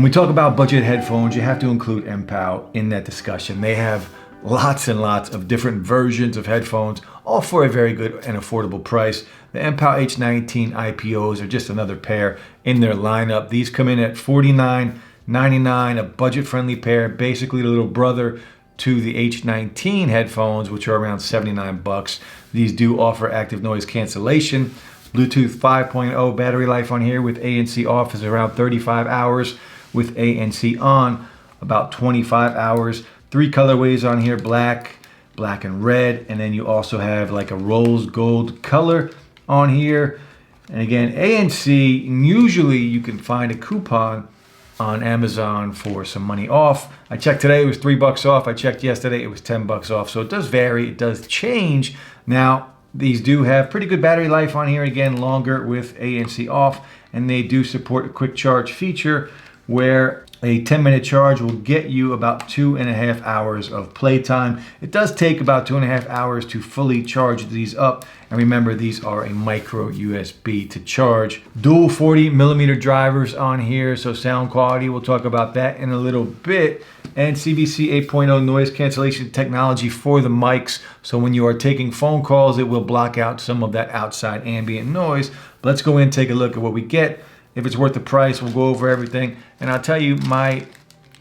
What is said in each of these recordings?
When we talk about budget headphones, you have to include MPOW in that discussion. They have lots and lots of different versions of headphones, all for a very good and affordable price. The MPOW H19 IPOs are just another pair in their lineup. These come in at $49.99, a budget-friendly pair, basically the little brother to the H19 headphones, which are around 79 bucks. These do offer active noise cancellation. Bluetooth 5.0 battery life on here with ANC off is around 35 hours. With ANC on, about 25 hours. 3 colorways on here, black, black and red. And then you also have like a rose gold color on here. And again, ANC, usually you can find a coupon on Amazon for some money off. I checked today, it was $3 off. I checked yesterday, it was 10 bucks off. So it does vary, it does change. Now, these do have pretty good battery life on here. Again, longer with ANC off. And they do support a quick charge feature where a 10-minute charge will get you about 2.5 hours of playtime. It does take about 2.5 hours to fully charge these up. And remember, these are a micro USB to charge. Dual 40mm drivers on here, so sound quality, we'll talk about that in a little bit. And CBC 8.0 noise cancellation technology for the mics. So when you are taking phone calls, it will block out some of that outside ambient noise. But let's go in and take a look at what we get. If it's worth the price, we'll go over everything. And I'll tell you my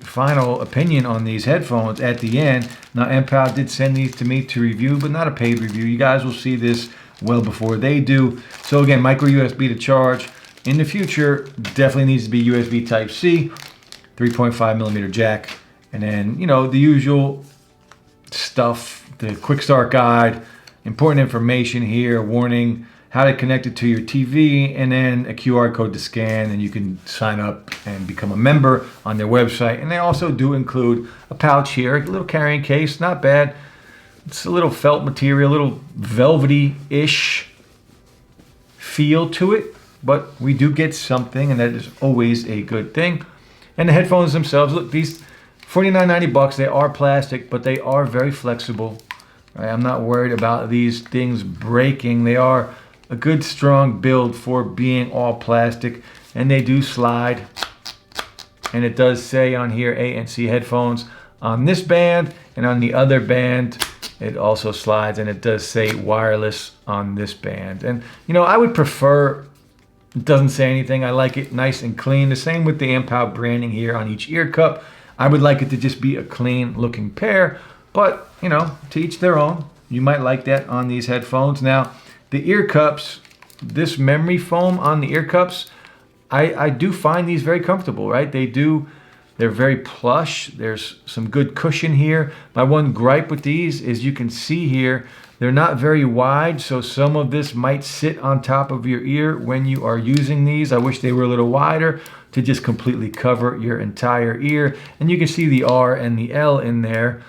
final opinion on these headphones at the end. Now, MPOW did send these to me to review, but not a paid review. You guys will see this well before they do. So again, micro USB to charge. In the future, definitely needs to be USB Type-C, 3.5mm jack. And then, you know, the usual stuff, the quick start guide, important information here, warning, how to connect it to your TV, and then a QR code to scan, and you can sign up and become a member on their website. And they also do include a pouch here, a little carrying case, not bad. It's a little felt material, a little velvety-ish feel to it, but we do get something, and that is always a good thing. And the headphones themselves, look, these $49.90 bucks, they are plastic, but they are very flexible. I'm not worried about these things breaking. They are a good strong build for being all plastic, and they do slide. And it does say on here ANC headphones on this band, and on the other band it also slides, and it does say wireless on this band. And you know, I would prefer it doesn't say anything. I like it nice and clean. The same with the MPOW branding here on each ear cup. I would like it to just be a clean looking pair, but you know, to each their own. You might like that on these headphones. Now, the ear cups, this memory foam on the ear cups, I do find these very comfortable, right? They're very plush. There's some good cushion here. My one gripe with these is you can see here, they're not very wide, so some of this might sit on top of your ear when you are using these. I wish they were a little wider to just completely cover your entire ear. And you can see the R and the L in there,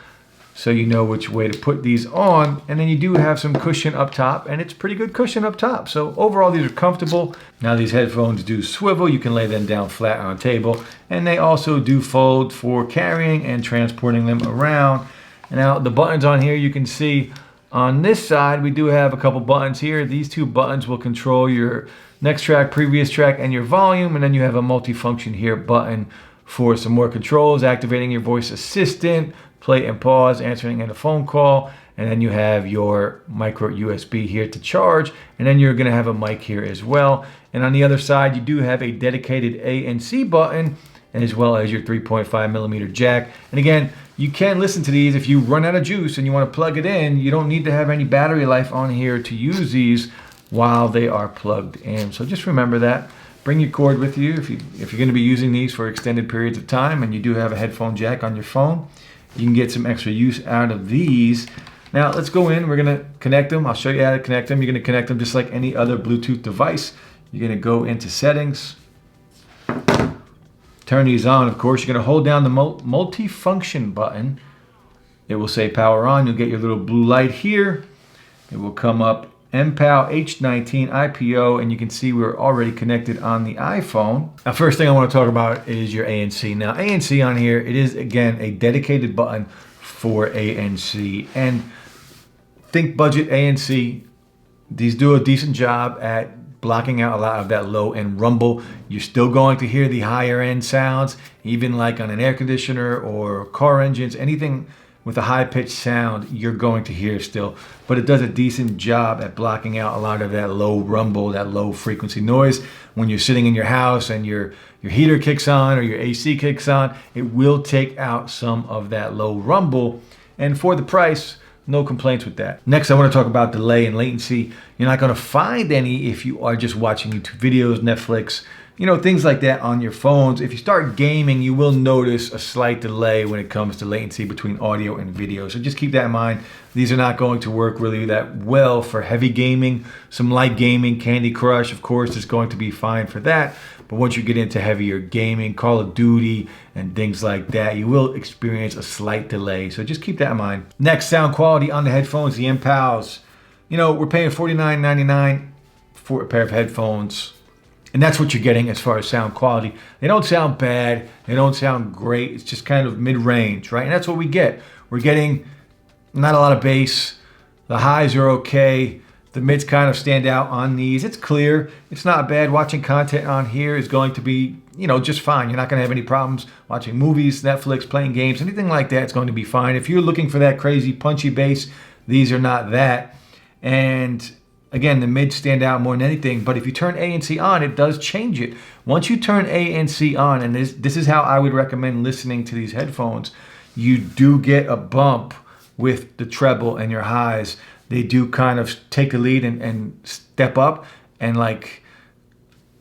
so you know which way to put these on. And then you do have some cushion up top, and it's pretty good cushion up top. So overall, these are comfortable. Now, these headphones do swivel. You can lay them down flat on a table, and they also do fold for carrying and transporting them around. And now the buttons on here, you can see on this side, we do have a couple buttons here. These 2 buttons will control your next track, previous track, and your volume. And then you have a multi-function here button for some more controls, activating your voice assistant, play and pause, answering in a phone call, and then you have your micro USB here to charge, and then you're gonna have a mic here as well. And on the other side, you do have a dedicated ANC button, as well as your 3.5mm jack. And again, you can listen to these if you run out of juice and you wanna plug it in. You don't need to have any battery life on here to use these while they are plugged in. So just remember that. Bring your cord with you if you're gonna be using these for extended periods of time, and you do have a headphone jack on your phone. You can get some extra use out of these. Now let's go in, we're gonna connect them. I'll show you how to connect them. You're gonna connect them just like any other Bluetooth device. You're gonna go into settings, turn these on. Of course, you're gonna hold down the multi-function button. It will say power on. You'll get your little blue light here. It will come up MPOW H19 IPO, and you can see we're already connected on the iPhone. Now, first thing I want to talk about is your ANC. Now, ANC on here, it is again a dedicated button for ANC, and think budget ANC. These do a decent job at blocking out a lot of that low end rumble. You're still going to hear the higher end sounds, even like on an air conditioner or car engines, anything with a high pitched sound, you're going to hear still. But it does a decent job at blocking out a lot of that low rumble, that low frequency noise. When you're sitting in your house and your heater kicks on or your AC kicks on, it will take out some of that low rumble. And for the price, no complaints with that. Next, I want to talk about delay and latency. You're not going to find any if you are just watching YouTube videos, Netflix, things like that on your phones. If you start gaming, you will notice a slight delay when it comes to latency between audio and video. So just keep that in mind. These are not going to work really that well for heavy gaming. Some light gaming, Candy Crush, of course, is going to be fine for that. But once you get into heavier gaming, Call of Duty, and things like that, you will experience a slight delay. So just keep that in mind. Next, sound quality on the headphones, the MPOWs. We're paying $49.99 for a pair of headphones. And that's what you're getting as far as sound quality. They don't sound bad. They don't sound great. It's just kind of mid-range, right? And that's what we get. We're getting not a lot of bass. The highs are okay. The mids kind of stand out on these. It's clear. It's not bad. Watching content on here is going to be, just fine. You're not going to have any problems watching movies, Netflix, playing games, anything like that. It's going to be fine. If you're looking for that crazy punchy bass, these are not that. And again, the mids stand out more than anything, but if you turn ANC on, it does change it. Once you turn ANC on, and this is how I would recommend listening to these headphones, you do get a bump with the treble and your highs. They do kind of take the lead and step up and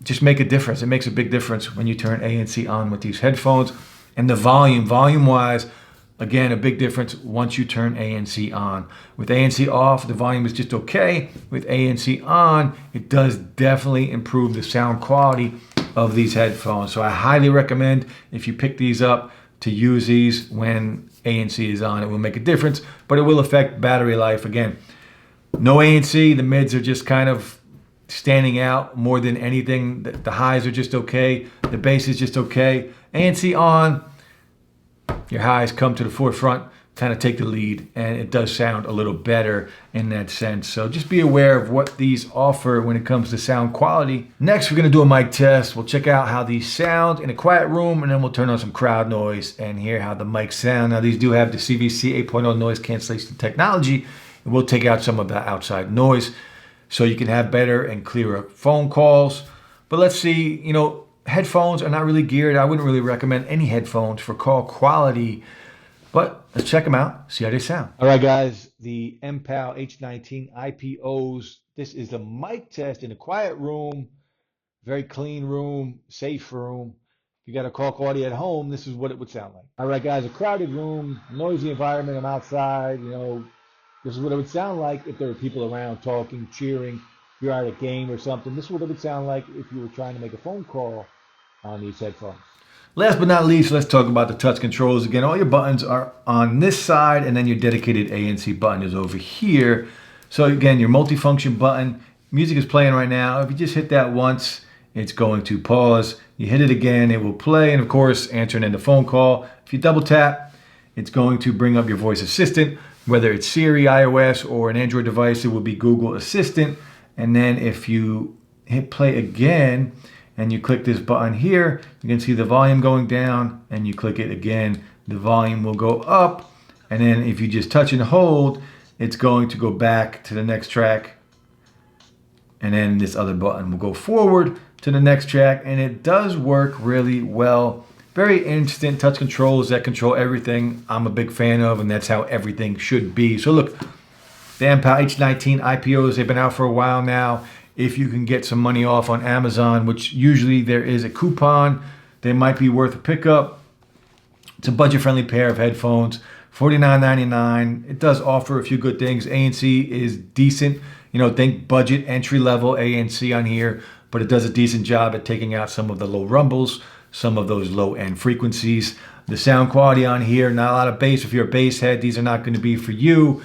just make a difference. It makes a big difference when you turn ANC on with these headphones. And the volume-wise, again, a big difference once you turn ANC on. With ANC off, the volume is just okay. With ANC on, it does definitely improve the sound quality of these headphones. So I highly recommend, if you pick these up, to use these when ANC is on. It will make a difference, but it will affect battery life. Again, no ANC, the mids are just kind of standing out more than anything. The highs are just okay. The bass is just okay. ANC on, your highs come to the forefront, kind of take the lead, and it does sound a little better in that sense. So just be aware of what these offer when it comes to sound quality. Next, we're going to do a mic test. We'll check out how these sound in a quiet room, and then we'll turn on some crowd noise and hear how the mics sound. Now, these do have the CVC 8.0 noise cancellation technology. It will take out some of that outside noise so you can have better and clearer phone calls. But let's see, headphones are not really geared. I wouldn't really recommend any headphones for call quality, but let's check them out, see how they sound. All right, guys, the MPOW H19 IPOs. This is the mic test in a quiet room, very clean room, safe room. If you got a call quality at home, this is what it would sound like. All right, guys, a crowded room, noisy environment. I'm outside, this is what it would sound like if there were people around talking, cheering. If you're at a game or something, this is what it would sound like if you were trying to make a phone call on these headphones. Last but not least, let's talk about the touch controls. Again, all your buttons are on this side, and then your dedicated ANC button is over here. So again, your multifunction button, music is playing right now. If you just hit that once, it's going to pause. You hit it again, it will play, and of course, answering in the phone call. If you double tap, it's going to bring up your voice assistant. Whether it's Siri, iOS, or an Android device, it will be Google Assistant. And then if you hit play again and you click this button here, you can see the volume going down, and you click it again, the volume will go up. And then if you just touch and hold, it's going to go back to the next track. And then this other button will go forward to the next track. And it does work really well. Very instant touch controls that control everything I'm a big fan of, and that's how everything should be. So look, the MPOW H19 IPOs, they've been out for a while now. If you can get some money off on Amazon, which usually there is a coupon, they might be worth a pickup. It's a budget-friendly pair of headphones, $49.99. It does offer a few good things. ANC is decent. Think budget, entry-level ANC on here, but it does a decent job at taking out some of the low rumbles, some of those low-end frequencies. The sound quality on here, not a lot of bass. If you're a bass head, these are not going to be for you.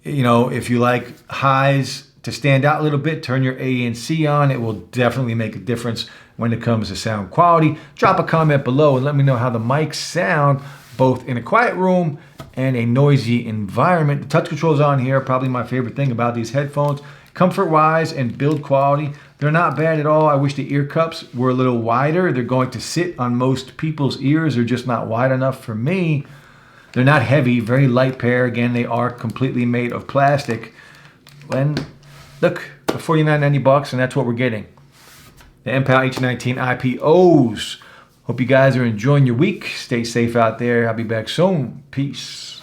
If you like highs to stand out a little bit, turn your ANC on. It will definitely make a difference when it comes to sound quality. Drop a comment below and let me know how the mics sound, both in a quiet room and a noisy environment. The touch controls on here are probably my favorite thing about these headphones. Comfort-wise and build quality, they're not bad at all. I wish the ear cups were a little wider. They're going to sit on most people's ears. They're just not wide enough for me. They're not heavy, very light pair. Again, they are completely made of plastic. And look, $49.90, and that's what we're getting. The MPOW H19 IPOs. Hope you guys are enjoying your week. Stay safe out there. I'll be back soon. Peace.